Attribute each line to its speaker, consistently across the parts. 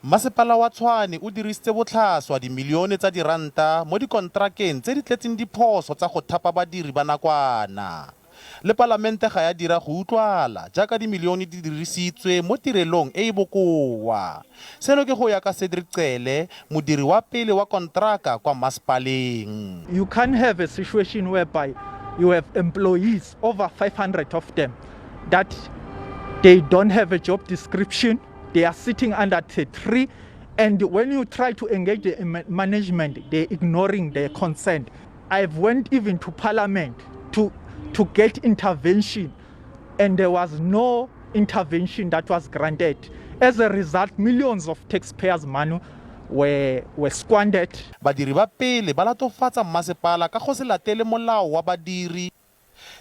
Speaker 1: Masepala wa Tshwane o dirisitse botlhaswa dimilione tsa diranta mo dikontrakeng tse di tletseng diphoso tsa go thapa badiri ba nakwana. Le Palamente ga ya dira go utlwala jaaka dimilione di dirisitswe mo tirelong e e bokoa. Seno ke go ya ka Cedric Cele, modiri wa pele wa kontraka kwa masepaleng.
Speaker 2: You can have a situation whereby you have employees, over 500 of them, that they don't have a job description. They are sitting under the tree, and when you try to engage the management, they're ignoring their consent. I've went even to Parliament to get intervention, and there was no intervention that was granted. As a result, millions of taxpayers' money were squandered.
Speaker 1: Badiri ba pele ba latofatsa masepala ka go se latele molao wa badiri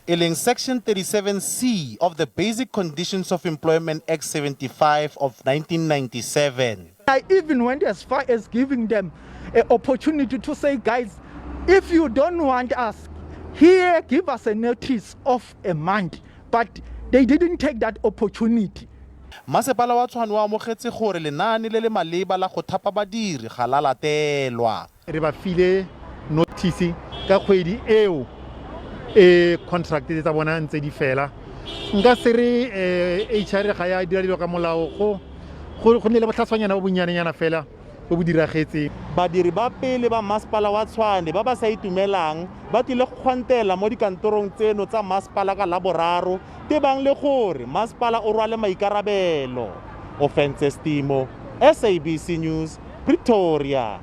Speaker 1: in Section 37C of the Basic Conditions of Employment Act 75 of 1997.
Speaker 2: I even went as far as giving them an opportunity to say, guys, if you don't want us, here, give us a notice of a month. But they didn't take that opportunity.
Speaker 1: Masepala wa Tshwane wa amogetse gore lenaane le le maleba la go thapa badiri ga la latelwa.
Speaker 3: Re ba file notice ka kgwedi eo contract tsa bona ntse di fela. Nka se re HR ga ya dira dilo ka molao go ne le botlhaswanyana bo bonyanenyana fela bo bo diragetse.
Speaker 1: Badiri ba pele ba masepala wa Tshwane ba ba sa itumelang ba tlile go kgontela mo dikantorong tseno tsa masepala ka Laboraro tebang le gore masepala o rwale maikarabelo. Offense Stimo, SABC News, Pretoria.